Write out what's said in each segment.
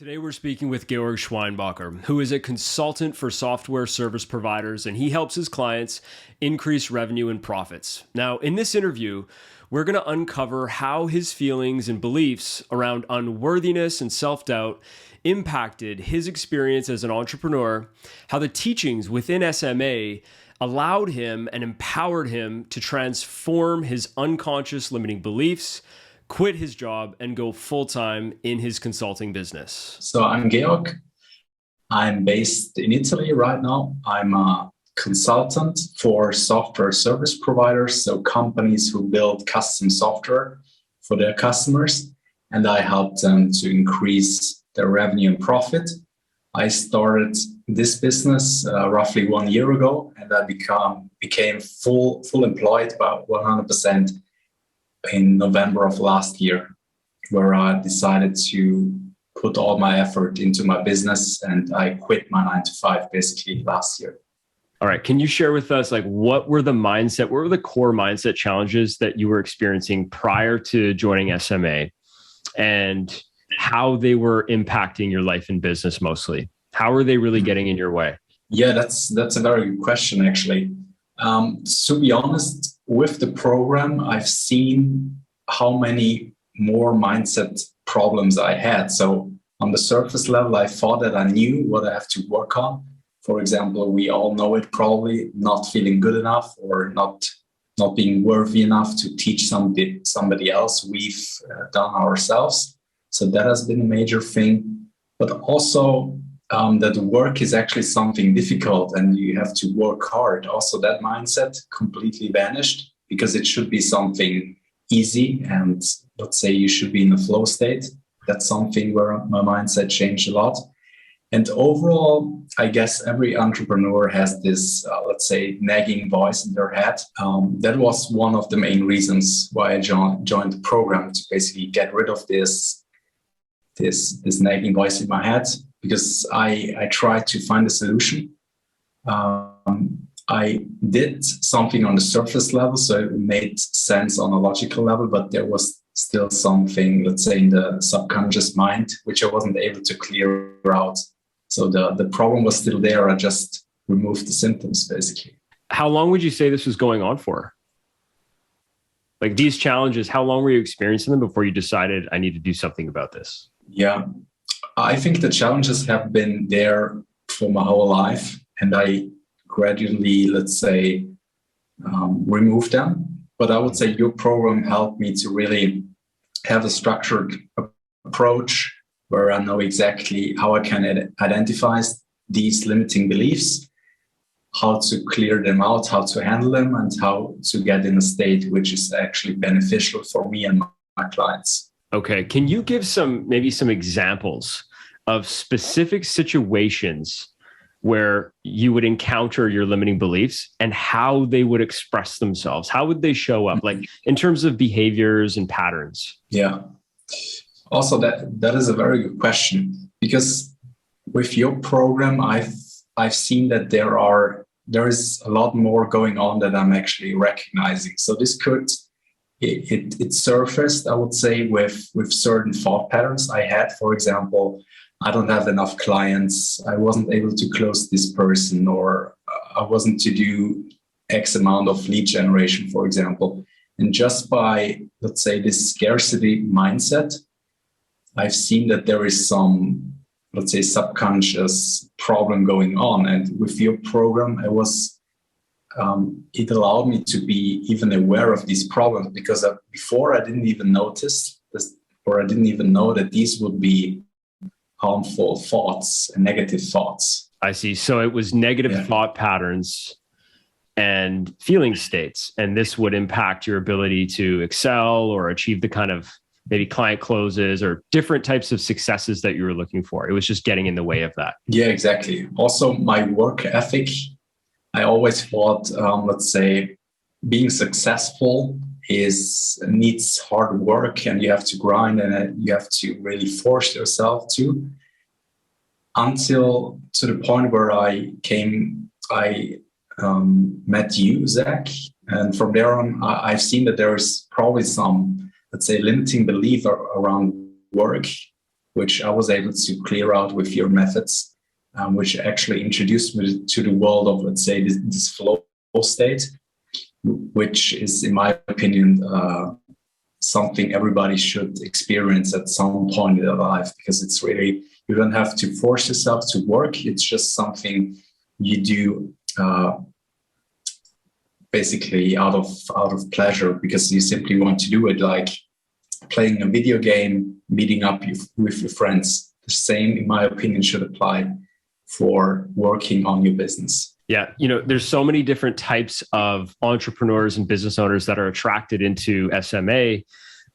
Today we're speaking with Georg, who is a consultant for software service providers, and he helps his clients increase revenue and profits. Now, in this interview, we're going to uncover how his feelings and beliefs around unworthiness and self-doubt impacted his experience as an entrepreneur, how the teachings within SMA allowed him and empowered him to transform his unconscious limiting beliefs, quit his job, and go full-time in his consulting business. So I'm Georg. I'm based in Italy right now. I'm a consultant for software service providers, so companies who build custom software for their customers, and I help them to increase their revenue and profit. I started this business roughly 1 year ago, and I became full employed about 100% in November of last year, where I decided to put all my effort into my business, and I quit my 9 to 5 basically last year. All right. Can you share with us, what were the core mindset challenges that you were experiencing prior to joining SMA, and how they were impacting your life and business mostly? How are they really getting in your way? Yeah, that's a very good question, actually. To be honest, with the program, I've seen how many more mindset problems I had. So on the surface level, I thought that I knew what I have to work on. For example, we all know it probably, not feeling good enough or not being worthy enough to teach somebody else. We've done ourselves. So that has been a major thing. But also that work is actually something difficult and you have to work hard. Also, that mindset completely vanished because it should be something easy, and let's say you should be in a flow state. That's something where my mindset changed a lot. And overall, I guess every entrepreneur has this, let's say, nagging voice in their head. That was one of the main reasons why I joined the program, to basically get rid of this nagging voice in my head, because I tried to find a solution. I did something on the surface level, so it made sense on a logical level, but there was still something, let's say, in the subconscious mind, which I wasn't able to clear out. So the problem was still there. I just removed the symptoms, basically. How long would you say this was going on for? Like these challenges, how long were you experiencing them before you decided I need to do something about this? Yeah, I think the challenges have been there for my whole life, and I gradually, let's say, remove them. But I would say your program helped me to really have a structured approach where I know exactly how I can identify these limiting beliefs, how to clear them out, how to handle them, and how to get in a state which is actually beneficial for me and my clients. Okay. Can you give maybe some examples of specific situations where you would encounter your limiting beliefs and how they would express themselves? How would they show up, like in terms of behaviors and patterns? Yeah. Also, that is a very good question, because with your program, I've seen that there is a lot more going on that I'm actually recognizing. So this it surfaced, I would say, with certain thought patterns I had. For example, I don't have enough clients, I wasn't able to close this person, or I wasn't to do X amount of lead generation, for example. And just by, let's say, this scarcity mindset, I've seen that there is some, let's say, subconscious problem going on. And with your program, it allowed me to be even aware of these problems, because before I didn't even notice this, or I didn't even know that these would be harmful thoughts and negative thoughts. I see. So it was negative thought patterns and feeling states, and this would impact your ability to excel or achieve the kind of maybe client closes or different types of successes that you were looking for. It was just getting in the way of that. Yeah, exactly. Also, my work ethic, I always thought, let's say, being successful needs hard work, and you have to grind, and you have to really force yourself to, until to the point where I met you, Zach. And from there on, I've seen that there's probably some, let's say, limiting belief around work which I was able to clear out with your methods, which actually introduced me to the world of, let's say, this flow state, which is, in my opinion, something everybody should experience at some point in their life, because it's really, you don't have to force yourself to work. It's just something you do basically out of pleasure, because you simply want to do it, like playing a video game, meeting up with your friends. The same, in my opinion, should apply for working on your business. Yeah, there's so many different types of entrepreneurs and business owners that are attracted into SMA.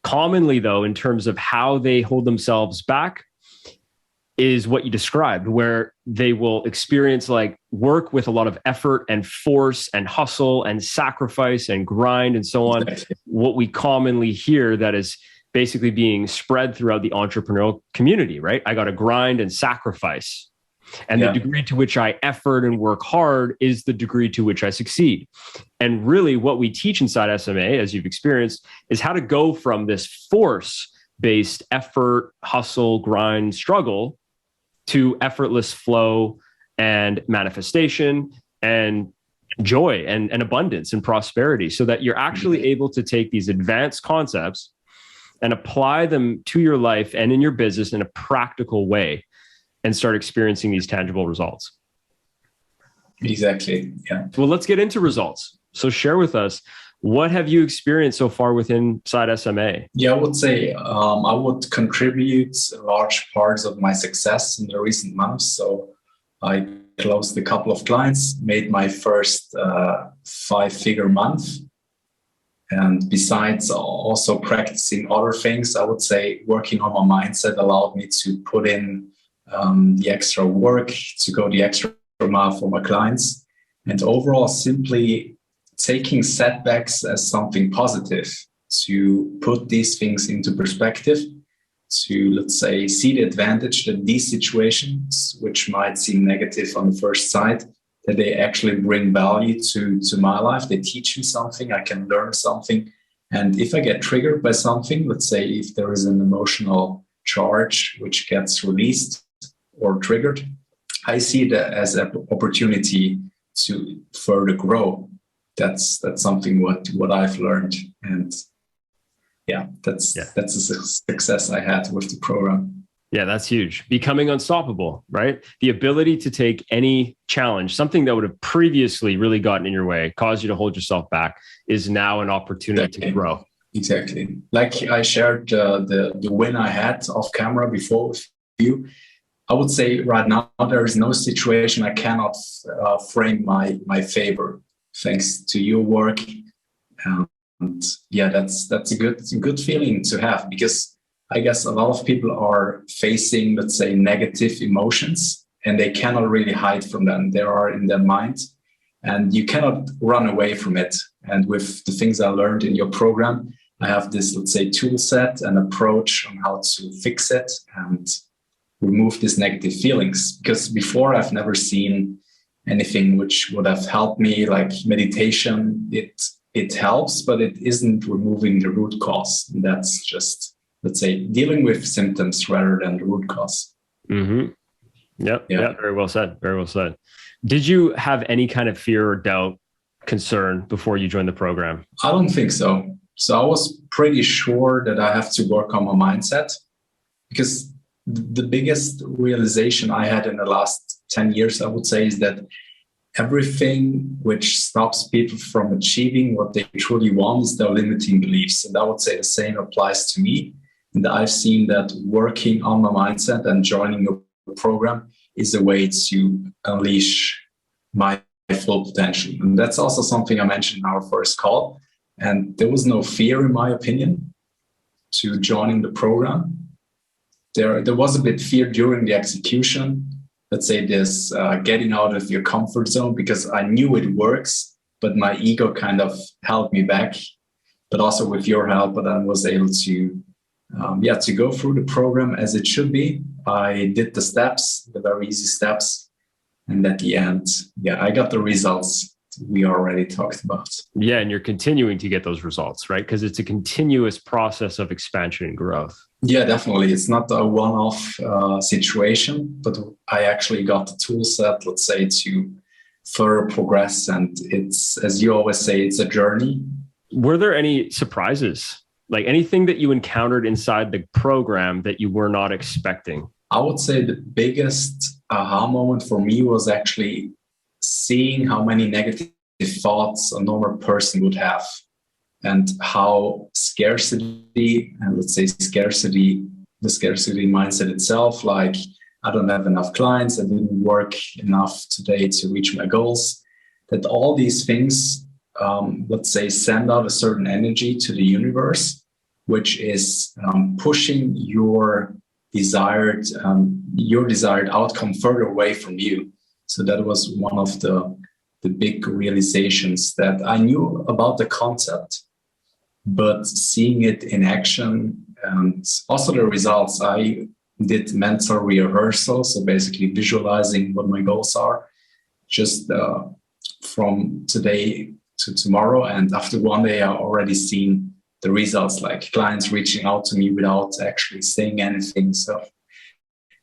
Commonly, though, in terms of how they hold themselves back, is what you described, where they will experience like work with a lot of effort and force and hustle and sacrifice and grind and so on. Exactly. What we commonly hear that is basically being spread throughout the entrepreneurial community, right? I got to grind and sacrifice. And the degree to which I effort and work hard is the degree to which I succeed. And really what we teach inside SMA, as you've experienced, is how to go from this force-based effort, hustle, grind, struggle to effortless flow and manifestation and joy and abundance and prosperity, so that you're actually able to take these advanced concepts and apply them to your life and in your business in a practical way and start experiencing these tangible results. Exactly. Yeah. Well, let's get into results. So share with us, what have you experienced so far within inside SMA? Yeah, I would say I would contribute large parts of my success in the recent months. So I closed a couple of clients, made my first 5-figure month. And besides also practicing other things, I would say working on my mindset allowed me to put in the extra work, to go the extra mile for my clients. And overall, simply taking setbacks as something positive, to put these things into perspective, to, let's say, see the advantage that these situations, which might seem negative on the first sight, that they actually bring value to my life. They teach me something, I can learn something. And if I get triggered by something, let's say if there is an emotional charge which gets released or triggered, I see that as an opportunity to further grow. That's something what I've learned. And that's a success I had with the program. Yeah, that's huge. Becoming unstoppable, right? The ability to take any challenge, something that would have previously really gotten in your way, caused you to hold yourself back, is now an opportunity to grow. Exactly. Like I shared the win I had off camera before with you. I would say right now there is no situation I cannot frame my favor, thanks to your work. And yeah, that's a good feeling to have, because I guess a lot of people are facing, let's say, negative emotions, and they cannot really hide from them. They are in their mind, and you cannot run away from it. And with the things I learned in your program, I have this, let's say, tool set and approach on how to fix it and remove these negative feelings. Because before, I've never seen anything which would have helped me, like meditation. It helps, but it isn't removing the root cause. And that's just, let's say, dealing with symptoms rather than the root cause. Mm-hmm. Yep. Yeah. Very well said. Very well said. Did you have any kind of fear or doubt, concern before you joined the program? I don't think so. So I was pretty sure that I have to work on my mindset, because the biggest realization I had in the last 10 years, I would say, is that everything which stops people from achieving what they truly want is their limiting beliefs. And I would say the same applies to me. And I've seen that working on my mindset and joining a program is a way to unleash my full potential. And that's also something I mentioned in our first call. And there was no fear, in my opinion, to joining the program. There was a bit fear during the execution. Let's say this getting out of your comfort zone, because I knew it works, but my ego kind of held me back. But also with your help, but I was able to go through the program as it should be. I did the steps, the very easy steps. And at the end, I got the results we already talked about. Yeah, and you're continuing to get those results, right? Because it's a continuous process of expansion and growth. Yeah, definitely. It's not a one-off situation, but I actually got the tool set, let's say, to further progress. And it's, as you always say, it's a journey. Were there any surprises, like anything that you encountered inside the program that you were not expecting? I would say the biggest aha moment for me was actually seeing how many negative thoughts a normal person would have, and how scarcity, and let's say the scarcity mindset itself, like I don't have enough clients, I didn't work enough today to reach my goals, that all these things, let's say, send out a certain energy to the universe, which is pushing your desired outcome further away from you. So that was one of the big realizations, that I knew about the concept, but seeing it in action and also the results. I did mental rehearsal, so basically visualizing what my goals are, just from today to tomorrow. And after one day, I already seen the results, like clients reaching out to me without actually saying anything. So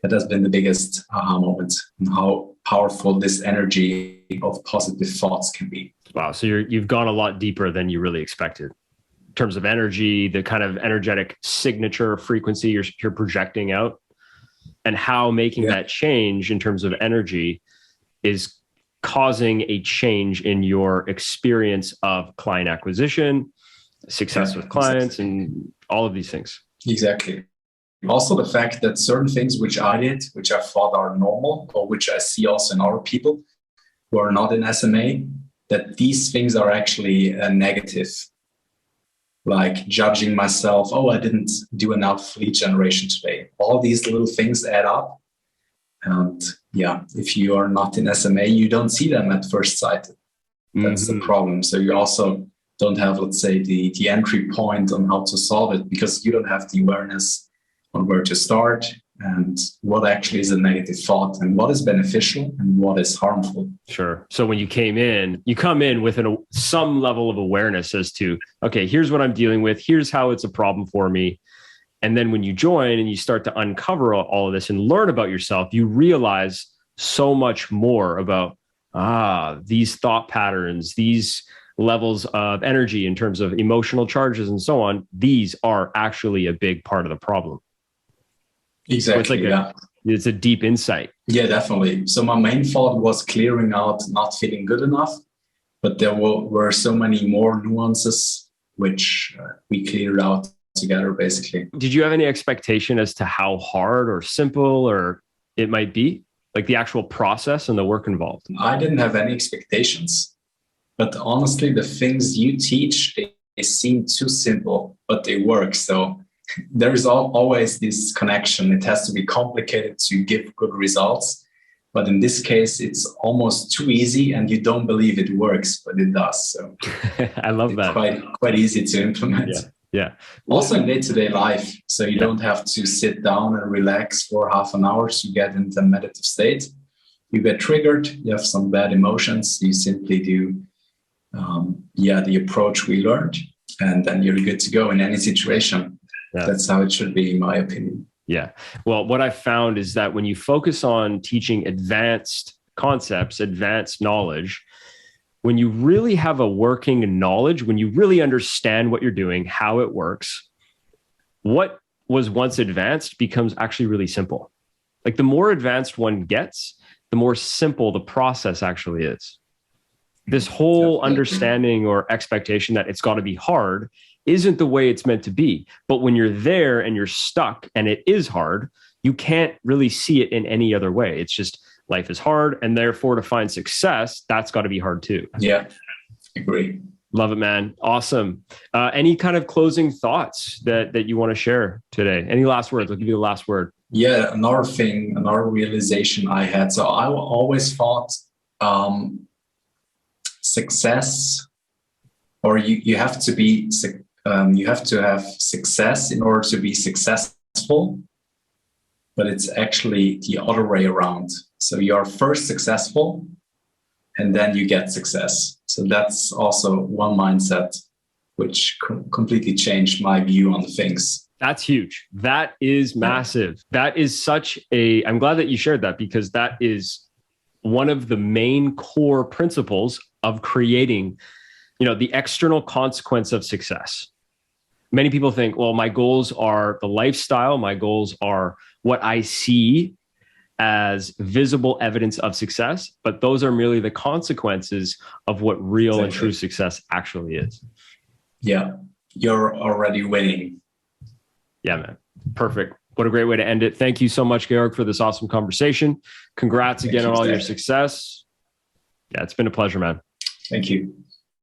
that has been the biggest aha moment, and how powerful this energy of positive thoughts can be. Wow. So you've gone a lot deeper than you really expected in terms of energy, the kind of energetic signature frequency you're projecting out, and how making that change in terms of energy is causing a change in your experience of client acquisition, success with clients, and all of these things. Exactly. Also, the fact that certain things which I did, which I thought are normal, or which I see also in other people who are not in SMA, that these things are actually negative. Like judging myself, oh, I didn't do enough lead generation today. All these little things add up. And yeah, if you are not in SMA, you don't see them at first sight. That's the problem. So you also don't have, let's say, the entry point on how to solve it, because you don't have the awareness on where to start and what actually is a negative thought and what is beneficial and what is harmful. Sure. So when you come in with some level of awareness as to, okay, here's what I'm dealing with. Here's how it's a problem for me. And then when you join and you start to uncover all of this and learn about yourself, you realize so much more about, these thought patterns, these levels of energy in terms of emotional charges and so on. These are actually a big part of the problem. Exactly. So it's a deep insight. Yeah, definitely. So my main thought was clearing out not feeling good enough, but there were so many more nuances which we cleared out together, basically. Did you have any expectation as to how hard or simple or it might be, like the actual process and the work involved? I didn't have any expectations, but honestly, the things you teach, they seem too simple, but they work. So there is always this connection. It has to be complicated to give good results. But in this case, it's almost too easy and you don't believe it works, but it does. So I love that. Quite easy to implement. Yeah. Also in day-to-day life. So you don't have to sit down and relax for half an hour to get into a meditative state. You get triggered, you have some bad emotions, you simply do the approach we learned, and then you're good to go in any situation. Yeah. That's how it should be, in my opinion. Yeah. Well, what I found is that when you focus on teaching advanced concepts, advanced knowledge, when you really have a working knowledge, when you really understand what you're doing, how it works, what was once advanced becomes actually really simple. Like the more advanced one gets, the more simple the process actually is. This whole understanding or expectation that it's got to be hard isn't the way it's meant to be. But when you're there and you're stuck and it is hard, you can't really see it in any other way. It's just life is hard. And therefore, to find success, that's got to be hard too. Yeah, agree. Love it, man. Awesome. Any kind of closing thoughts that you want to share today? Any last words? I'll give you the last word. Yeah, another realization I had. So I always thought success, or you have to be you have to have success in order to be successful, but it's actually the other way around. So you are first successful and then you get success. So that's also one mindset which completely changed my view on things. That's huge. That is massive. That is I'm glad that you shared that, because that is one of the main core principles of creating, the external consequence of success. Many people think, well, my goals are the lifestyle. My goals are what I see as visible evidence of success, but those are merely the consequences of what real and true success actually is. Yeah, you're already winning. Yeah, man. Perfect. What a great way to end it. Thank you so much, Georg, for this awesome conversation. Congrats again on all your success. Yeah, it's been a pleasure, man. Thank you.